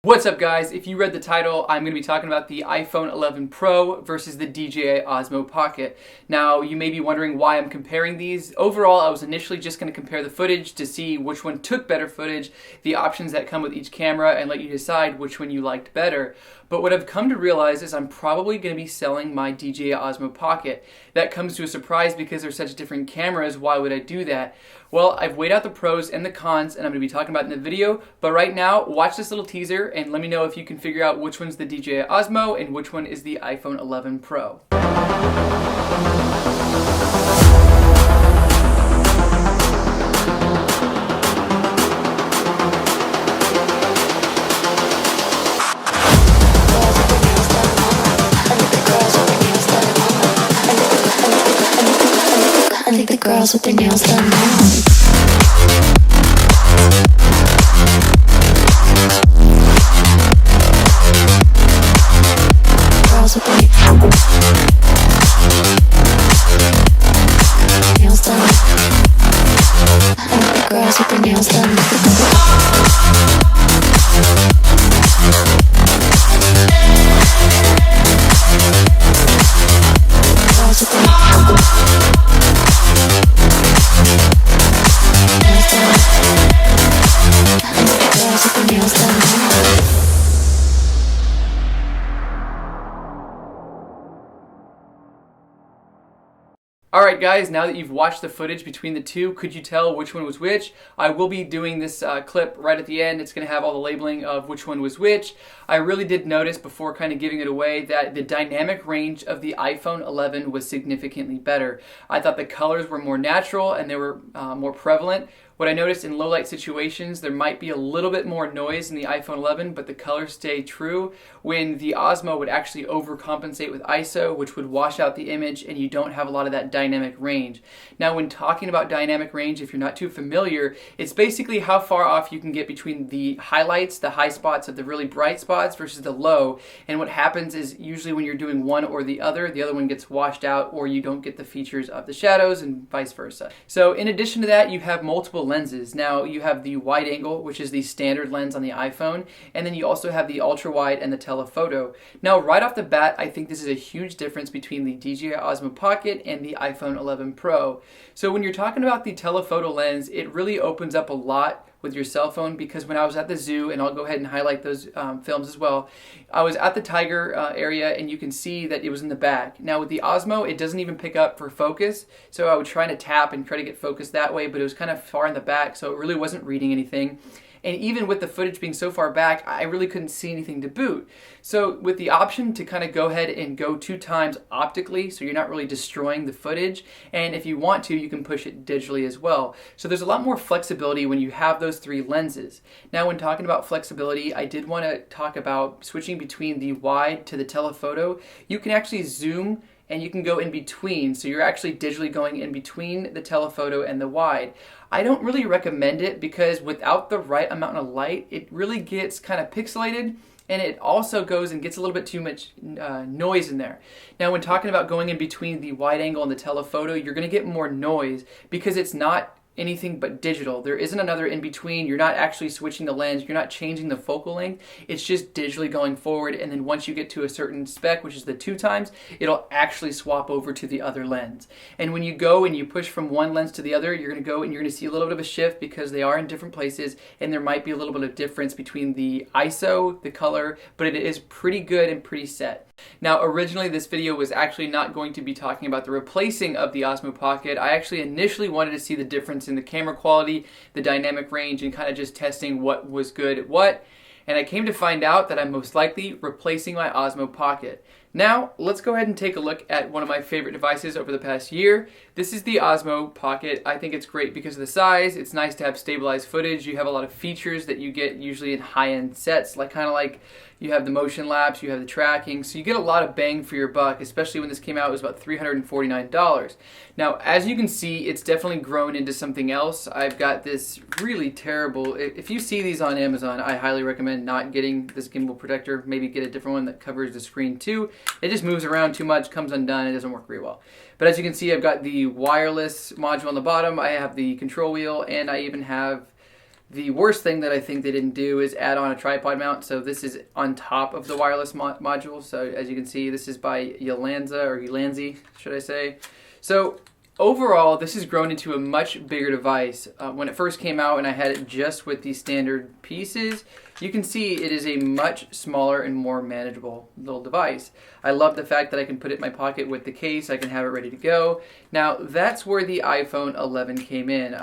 What's up guys? If you read the title, I'm going to be talking about the iPhone 11 Pro versus the DJI Osmo Pocket. Now, you may be wondering why I'm comparing these. Overall, I was initially just going to compare the footage to see which one took better footage, the options that come with each camera, and let you decide which one you liked better. But what I've come to realize is I'm probably going to be selling my DJI Osmo Pocket. That comes to a surprise because they're such different cameras. Why would I do that? Well, I've weighed out the pros and the cons, and I'm going to be talking about it in the video. But right now, watch this little teaser and let me know if you can figure out which one's the DJI Osmo and which one is the iPhone 11 Pro. I think the girls with their nails done now. Girls with their nails done. I think the girls with their nails done. Girls with their Alright guys, now that you've watched the footage between the two, could you tell which one was which? I will be doing this clip right at the end. It's going to have all the labeling of which one was which. I really did notice before kind of giving it away that the dynamic range of the iPhone 11 was significantly better. I thought the colors were more natural and they were more prevalent. What I noticed in low light situations, there might be a little bit more noise in the iPhone 11, but the colors stay true, when the Osmo would actually overcompensate with ISO, which would wash out the image, and you don't have a lot of that dynamic range. Now, when talking about dynamic range, if you're not too familiar, it's basically how far off you can get between the highlights, the high spots of the really bright spots versus the low. And what happens is usually when you're doing one or the other one gets washed out, or you don't get the features of the shadows and vice versa. So in addition to that, you have multiple lenses. Now you have the wide angle, which is the standard lens on the iPhone, and then you also have the ultra wide and the telephoto. Now right off the bat, I think this is a huge difference between the DJI Osmo Pocket and the iPhone 11 Pro. So when you're talking about the telephoto lens, it really opens up a lot with your cell phone, because when I was at the zoo, and I'll go ahead and highlight those films as well, I was at the tiger area and you can see that it was in the back. Now with the Osmo, it doesn't even pick up for focus, so I would try to tap and try to get focus that way, but it was kind of far in the back, so it really wasn't reading anything. And even with the footage being so far back, I really couldn't see anything to boot. So with the option to kind of go ahead and go 2 times optically, so you're not really destroying the footage, and if you want to, you can push it digitally as well. So there's a lot more flexibility when you have those 3 lenses. Now when talking about flexibility, I did want to talk about switching between the wide to the telephoto. You can actually zoom and you can go in between, so you're actually digitally going in between the telephoto and the wide. I don't really recommend it because without the right amount of light, it really gets kind of pixelated, and it also goes and gets a little bit too much noise in there. Now when talking about going in between the wide angle and the telephoto, you're going to get more noise because it's not anything but digital. There isn't another in between. You're not actually switching the lens. You're not changing the focal length. It's just digitally going forward, and then once you get to a certain spec, which is the 2 times, it'll actually swap over to the other lens. And when you go and you push from one lens to the other, you're going to go and you're going to see a little bit of a shift because they are in different places, and there might be a little bit of difference between the ISO, the color, but it is pretty good and pretty set. Now originally this video was actually not going to be talking about the replacing of the Osmo Pocket. I actually initially wanted to see the difference in the camera quality, the dynamic range, and kind of just testing what was good at what. And I came to find out that I'm most likely replacing my Osmo Pocket. Now, let's go ahead and take a look at one of my favorite devices over the past year. This is the Osmo Pocket. I think it's great because of the size. It's nice to have stabilized footage. You have a lot of features that you get usually in high-end sets, like kind of like you have the motion lapse, you have the tracking, so you get a lot of bang for your buck, especially when this came out. It was about $349. Now, as you can see, it's definitely grown into something else. I've got this really terrible, if you see these on Amazon, I highly recommend not getting this gimbal protector. Maybe get a different one that covers the screen too. It just moves around too much, comes undone, it doesn't work very well. But as you can see, I've got the wireless module on the bottom, I have the control wheel, and I even have The worst thing that I think they didn't do is add on a tripod mount. So this is on top of the wireless module. So as you can see, this is by Ulanzi, should I say. So overall, this has grown into a much bigger device. When it first came out and I had it just with these standard pieces, you can see it is a much smaller and more manageable little device. I love the fact that I can put it in my pocket with the case. I can have it ready to go. Now, that's where the iPhone 11 came in.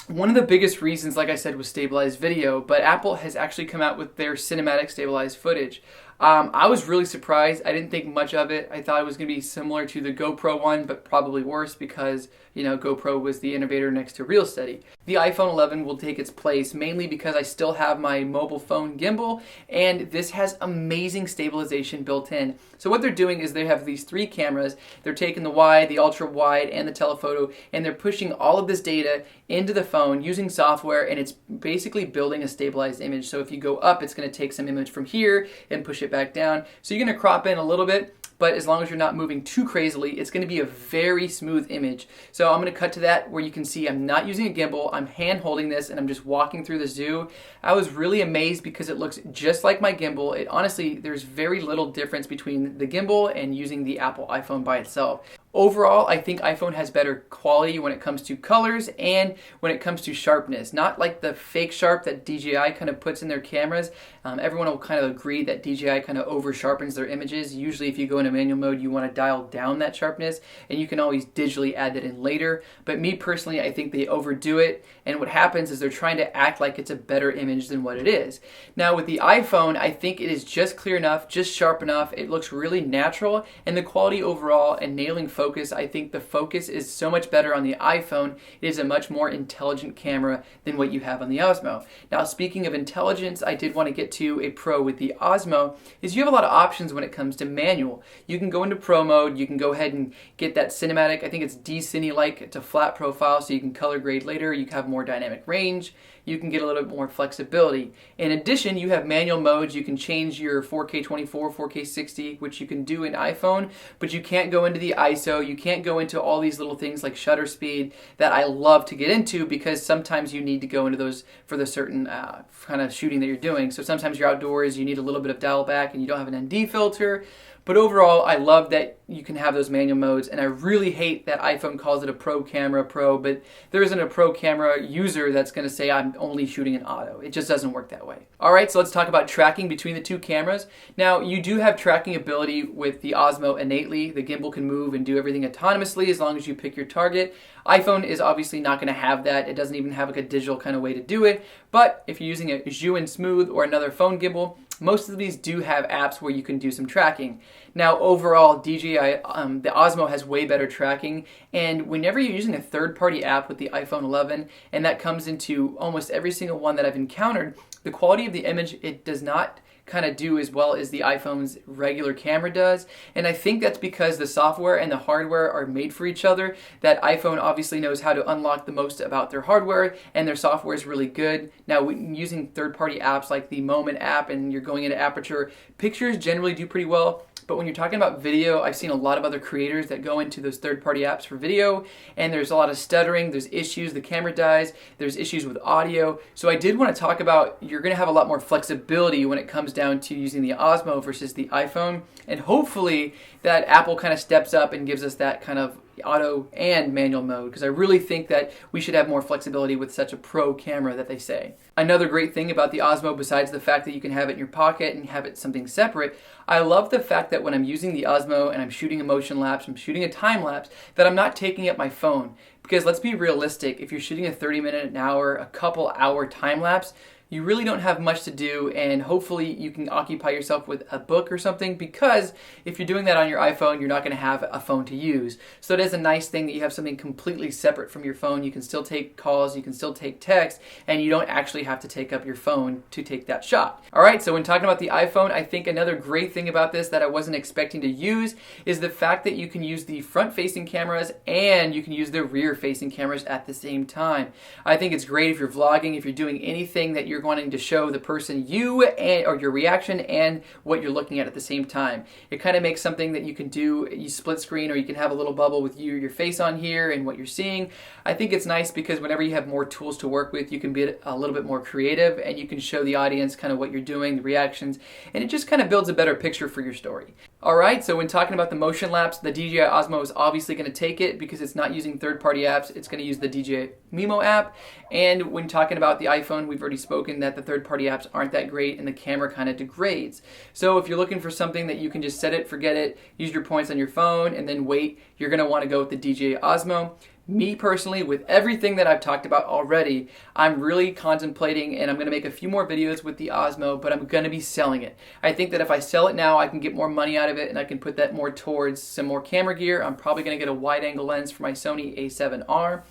One of the biggest reasons, like I said, was stabilized video, but Apple has actually come out with their cinematic stabilized footage. I was really surprised. I didn't think much of it. I thought it was going to be similar to the GoPro one, but probably worse because, GoPro was the innovator next to RealSteady. The iPhone 11 will take its place mainly because I still have my mobile phone gimbal, and this has amazing stabilization built in. So what they're doing is they have these 3 cameras. They're taking the wide, the ultra wide, and the telephoto, and they're pushing all of this data into the phone using software, and it's basically building a stabilized image. So if you go up, it's going to take some image from here and push it back down. So you're going to crop in a little bit, but as long as you're not moving too crazily, it's going to be a very smooth image. So I'm going to cut to that where you can see I'm not using a gimbal. I'm hand holding this and I'm just walking through the zoo. I was really amazed because it looks just like my gimbal. Honestly, there's very little difference between the gimbal and using the Apple iPhone by itself. Overall, I think iPhone has better quality when it comes to colors and when it comes to sharpness. Not like the fake sharp that DJI kind of puts in their cameras. Everyone will kind of agree that DJI kind of over sharpens their images. Usually if you go into manual mode, you want to dial down that sharpness, and you can always digitally add that in later. But me personally, I think they overdo it, and what happens is they're trying to act like it's a better image than what it is. Now with the iPhone, I think it is just clear enough, just sharp enough. It looks really natural, and the quality overall and nailing focus, I think the focus is so much better on the iPhone. It is a much more intelligent camera than what you have on the Osmo. Now, speaking of intelligence, I did want to get to a pro with the Osmo, is you have a lot of options when it comes to manual. You can go into pro mode, you can go ahead and get that cinematic, I think it's D-Cine-like, it's a flat profile, so you can color grade later, you can have more dynamic range, you can get a little bit more flexibility. In addition, you have manual modes. You can change your 4K 24, 4K 60, which you can do in iPhone, but you can't go into the ISO. You can't go into all these little things like shutter speed that I love to get into, because sometimes you need to go into those for the certain kind of shooting that you're doing. So sometimes you're outdoors, you need a little bit of dial back and you don't have an ND filter. But overall, I love that you can have those manual modes, and I really hate that iPhone calls it a pro camera pro, but there isn't a pro camera user that's going to say I'm only shooting in auto. It just doesn't work that way. All right, so let's talk about tracking between the 2 cameras. Now, you do have tracking ability with the Osmo innately. The gimbal can move and do everything autonomously as long as you pick your target. iPhone is obviously not going to have that. It doesn't even have like a digital kind of way to do it. But if you're using a Zhiyun Smooth or another phone gimbal, most of these do have apps where you can do some tracking. Now, overall, the Osmo has way better tracking, and whenever you're using a third-party app with the iPhone 11, and that comes into almost every single one that I've encountered, the quality of the image, it does not kind of do as well as the iPhone's regular camera does. And I think that's because the software and the hardware are made for each other. That iPhone obviously knows how to unlock the most about their hardware, and their software is really good. Now, using third-party apps like the Moment app and you're going into Aperture, pictures generally do pretty well. But when you're talking about video, I've seen a lot of other creators that go into those third-party apps for video, and there's a lot of stuttering, there's issues, the camera dies, there's issues with audio. So I did want to talk about, you're going to have a lot more flexibility when it comes down to using the Osmo versus the iPhone, and hopefully that Apple kind of steps up and gives us that kind of auto and manual mode, because I really think that we should have more flexibility with such a pro camera that they say. Another great thing about the Osmo, besides the fact that you can have it in your pocket and have it something separate, I love the fact that when I'm using the Osmo and I'm shooting a motion lapse, I'm shooting a time lapse, that I'm not taking up my phone. Because let's be realistic, if you're shooting a 30-minute, an hour, a couple hour time lapse, you really don't have much to do, and hopefully you can occupy yourself with a book or something, because if you're doing that on your iPhone, you're not going to have a phone to use. So it is a nice thing that you have something completely separate from your phone. You can still take calls, you can still take text, and you don't actually have to take up your phone to take that shot. Alright, so when talking about the iPhone, I think another great thing about this that I wasn't expecting to use is the fact that you can use the front-facing cameras and you can use the rear-facing cameras at the same time. I think it's great if you're vlogging, if you're doing anything that you're you're wanting to show the person you or your reaction and what you're looking at the same time. It kind of makes something that you can do, you split screen, or you can have a little bubble with your face on here and what you're seeing. I think it's nice because whenever you have more tools to work with, you can be a little bit more creative and you can show the audience kind of what you're doing, the reactions, and it just kind of builds a better picture for your story. Alright, so when talking about the motion lapse, the DJI Osmo is obviously going to take it because it's not using third-party apps. It's going to use the DJI Mimo app. And when talking about the iPhone, we've already spoken that the third-party apps aren't that great and the camera kind of degrades. So if you're looking for something that you can just set it, forget it, use your points on your phone, and then wait, you're going to want to go with the DJI Osmo. Me personally, with everything that I've talked about already, I'm really contemplating, and I'm going to make a few more videos with the Osmo, but I'm going to be selling it. I think that if I sell it now, I can get more money out of it, and I can put that more towards some more camera gear. I'm probably going to get a wide-angle lens for my Sony a7R.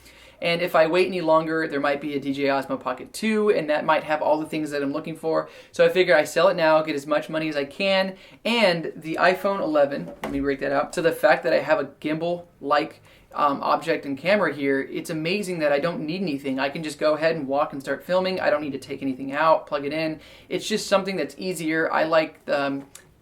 And if I wait any longer, there might be a DJI Osmo Pocket 2, and that might have all the things that I'm looking for. So I figure I sell it now, get as much money as I can, and the iPhone 11, let me break that out. So the fact that I have a gimbal-like object and camera here, it's amazing that I don't need anything. I can just go ahead and walk and start filming. I don't need to take anything out, plug it in. It's just something that's easier. I like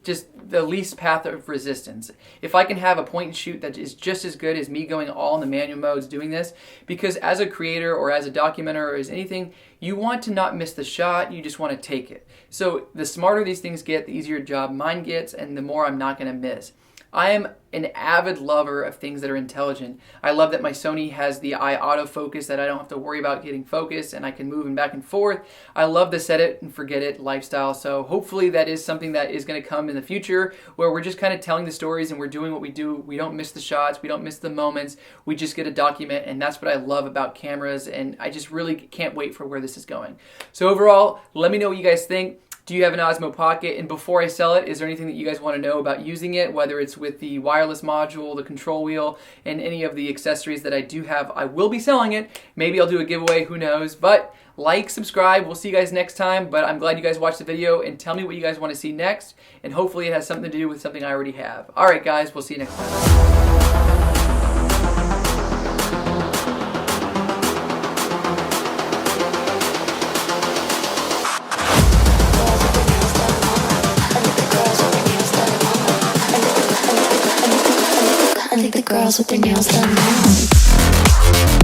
just the least path of resistance. If I can have a point and shoot that is just as good as me going all in the manual modes doing this, because as a creator or as a documenter or as anything, you want to not miss the shot, you just want to take it. So the smarter these things get, the easier job mine gets, and the more I'm not going to miss. I am an avid lover of things that are intelligent. I love that my Sony has the eye autofocus, that I don't have to worry about getting focused and I can move back and forth. I love the set it and forget it lifestyle. So hopefully that is something that is going to come in the future where we're just kind of telling the stories and we're doing what we do. We don't miss the shots. We don't miss the moments. We just get a document, and that's what I love about cameras, and I just really can't wait for where this is going. So overall, let me know what you guys think. Do you have an Osmo Pocket? And before I sell it, is there anything that you guys want to know about using it, whether it's with the wireless module, the control wheel, and any of the accessories that I do have? I will be selling it. Maybe I'll do a giveaway, who knows. But like, subscribe. We'll see you guys next time. But I'm glad you guys watched the video, and tell me what you guys want to see next. And hopefully it has something to do with something I already have. All right, guys, we'll see you next time. I think the girls with their nails done now.